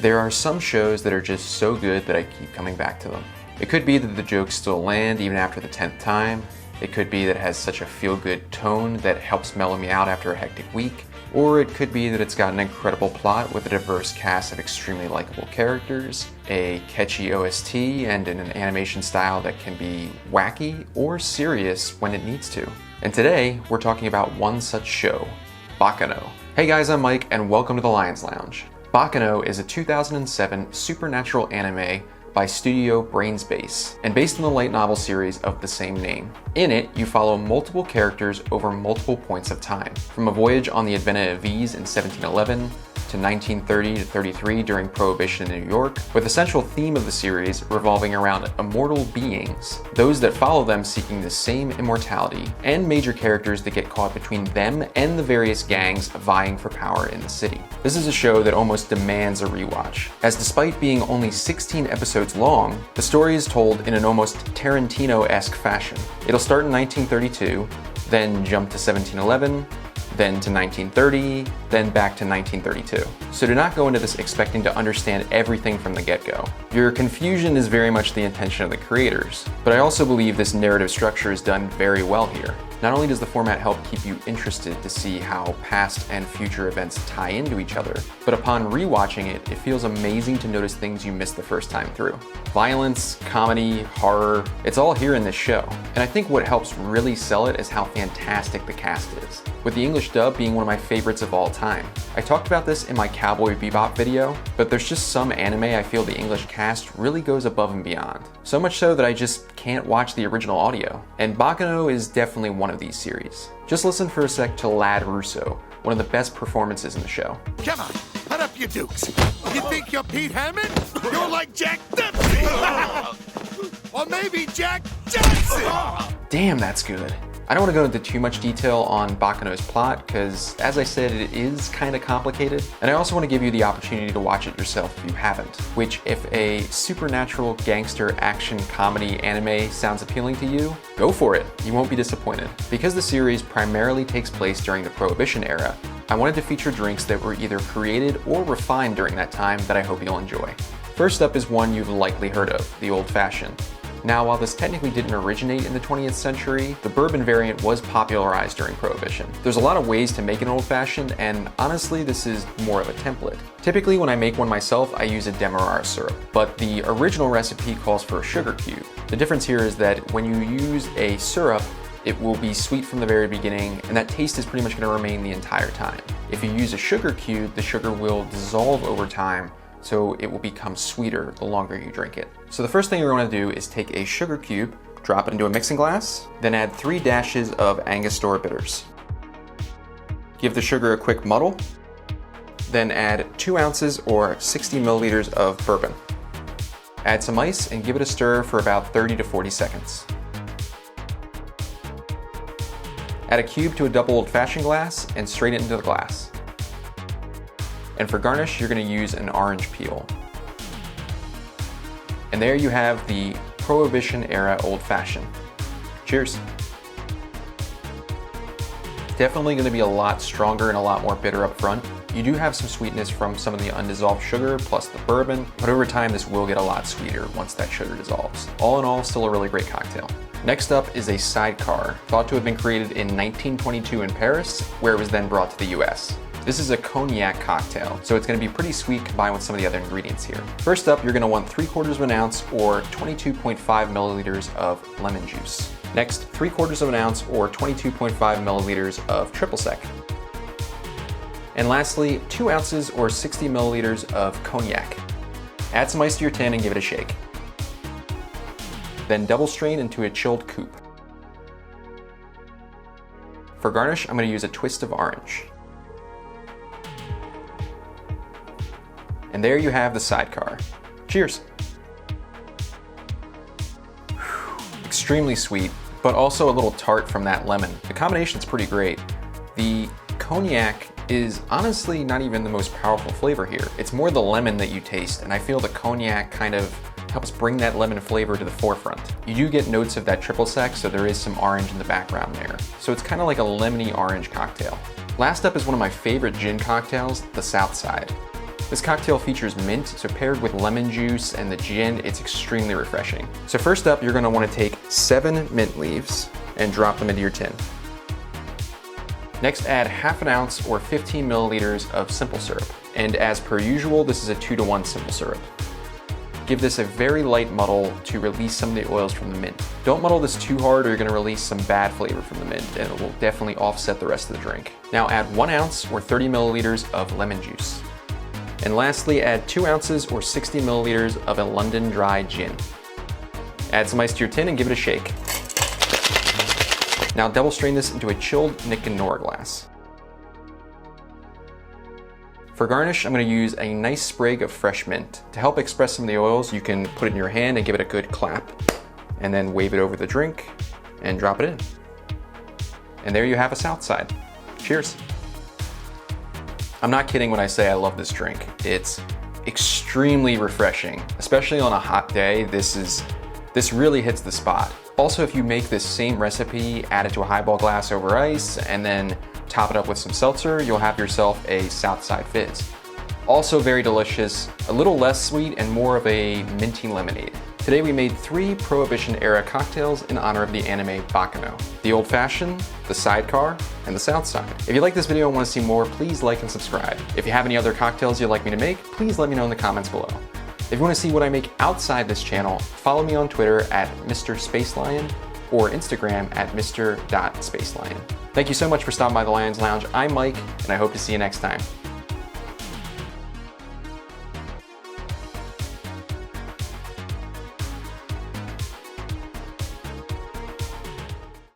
There are some shows that are just so good that I keep coming back to them. It could be that the jokes still land even after the 10th time. It could be that it has such a feel-good tone that helps mellow me out after a hectic week. Or it could be that it's got an incredible plot with a diverse cast of extremely likable characters, a catchy OST, and an animation style that can be wacky or serious when it needs to. And today, we're talking about one such show, Baccano. Hey guys, I'm Mike, and welcome to the Lions Lounge. Baccano is a 2007 supernatural anime by Studio Brainspace, and based on the light novel series of the same name. In it, you follow multiple characters over multiple points of time, from a voyage on the Advent of Ease in 1711, to 1930 to 33 during Prohibition in New York, with the central theme of the series revolving around immortal beings, those that follow them seeking the same immortality, and major characters that get caught between them and the various gangs vying for power in the city. This is a show that almost demands a rewatch, as despite being only 16 episodes long, the story is told in an almost Tarantino-esque fashion. It'll start in 1932, then jump to 1711, then to 1930, then back to 1932. So do not go into this expecting to understand everything from the get-go. Your confusion is very much the intention of the creators, but I also believe this narrative structure is done very well here. Not only does the format help keep you interested to see how past and future events tie into each other, but upon rewatching it, it feels amazing to notice things you missed the first time through. Violence, comedy, horror, it's all here in this show. And I think what helps really sell it is how fantastic the cast is, with the English dub being one of my favorites of all time. I talked about this in my Cowboy Bebop video, but there's just some anime I feel the English cast really goes above and beyond. So much so that I just can't watch the original audio. And Baccano is definitely one of these series. Just listen for a sec to Lad Russo, one of the best performances in the show. Come on, put up your dukes. You think you're Pete Hammond? You're like Jack Dempsey! Or maybe Jack Johnson! Damn, that's good. I don't want to go into too much detail on Baccano's plot, because as I said, it is kind of complicated, and I also want to give you the opportunity to watch it yourself if you haven't, which if a supernatural gangster action comedy anime sounds appealing to you, go for it, you won't be disappointed. Because the series primarily takes place during the Prohibition era, I wanted to feature drinks that were either created or refined during that time that I hope you'll enjoy. First up is one you've likely heard of, the Old Fashioned. Now, while this technically didn't originate in the 20th century, the bourbon variant was popularized during Prohibition. There's a lot of ways to make an old-fashioned, and honestly, this is more of a template. Typically, when I make one myself, I use a demerara syrup, but the original recipe calls for a sugar cube. The difference here is that when you use a syrup, it will be sweet from the very beginning, and that taste is pretty much going to remain the entire time. If you use a sugar cube, the sugar will dissolve over time, so it will become sweeter the longer you drink it. So the first thing you're going to do is take a sugar cube, drop it into a mixing glass, then add 3 dashes of Angostura bitters. Give the sugar a quick muddle, then add 2 ounces or 60 milliliters of bourbon. Add some ice and give it a stir for about 30 to 40 seconds. Add a cube to a double old-fashioned glass and strain it into the glass. And for garnish, you're going to use an orange peel. And there you have the Prohibition era Old Fashioned. Cheers. It's definitely going to be a lot stronger and a lot more bitter up front. You do have some sweetness from some of the undissolved sugar plus the bourbon, but over time this will get a lot sweeter once that sugar dissolves. All in all, still a really great cocktail. Next up is a Sidecar, thought to have been created in 1922 in Paris, where it was then brought to the US. This is a cognac cocktail, so it's going to be pretty sweet combined with some of the other ingredients here. First up, you're going to want 3/4 of an ounce or 22.5 milliliters of lemon juice. Next, 3/4 of an ounce or 22.5 milliliters of triple sec. And lastly, 2 ounces or 60 milliliters of cognac. Add some ice to your tin and give it a shake. Then double strain into a chilled coupe. For garnish, I'm going to use a twist of orange. And there you have the Sidecar. Cheers. Extremely sweet, but also a little tart from that lemon. The combination's pretty great. The cognac is honestly not even the most powerful flavor here. It's more the lemon that you taste, and I feel the cognac kind of helps bring that lemon flavor to the forefront. You do get notes of that triple sec, so there is some orange in the background there. So it's kind of like a lemony orange cocktail. Last up is one of my favorite gin cocktails, the Southside. This cocktail features mint, so paired with lemon juice and the gin, it's extremely refreshing. So first up, you're gonna wanna take 7 mint leaves and drop them into your tin. Next, add half an ounce or 15 milliliters of simple syrup. And as per usual, this is a 2-to-1 simple syrup. Give this a very light muddle to release some of the oils from the mint. Don't muddle this too hard or you're gonna release some bad flavor from the mint, and it will definitely offset the rest of the drink. Now add 1 ounce or 30 milliliters of lemon juice. And lastly, add 2 ounces or 60 milliliters of a London dry gin. Add some ice to your tin and give it a shake. Now double strain this into a chilled Nick and Nora glass. For garnish, I'm going to use a nice sprig of fresh mint. To help express some of the oils, you can put it in your hand and give it a good clap, and then wave it over the drink and drop it in. And there you have a Southside. Cheers. I'm not kidding when I say I love this drink. It's extremely refreshing, especially on a hot day. This really hits the spot. Also, if you make this same recipe, add it to a highball glass over ice, and then top it up with some seltzer, you'll have yourself a Southside Fizz. Also very delicious, a little less sweet and more of a minty lemonade. Today we made 3 Prohibition era cocktails in honor of the anime Baccano. The Old Fashioned, the Sidecar, and the Southside. If you like this video and want to see more, please like and subscribe. If you have any other cocktails you'd like me to make, please let me know in the comments below. If you want to see what I make outside this channel, follow me on Twitter at Mr. Spacelion or Instagram at Mr.Spacelion. Thank you so much for stopping by the Lion's Lounge. I'm Mike, and I hope to see you next time.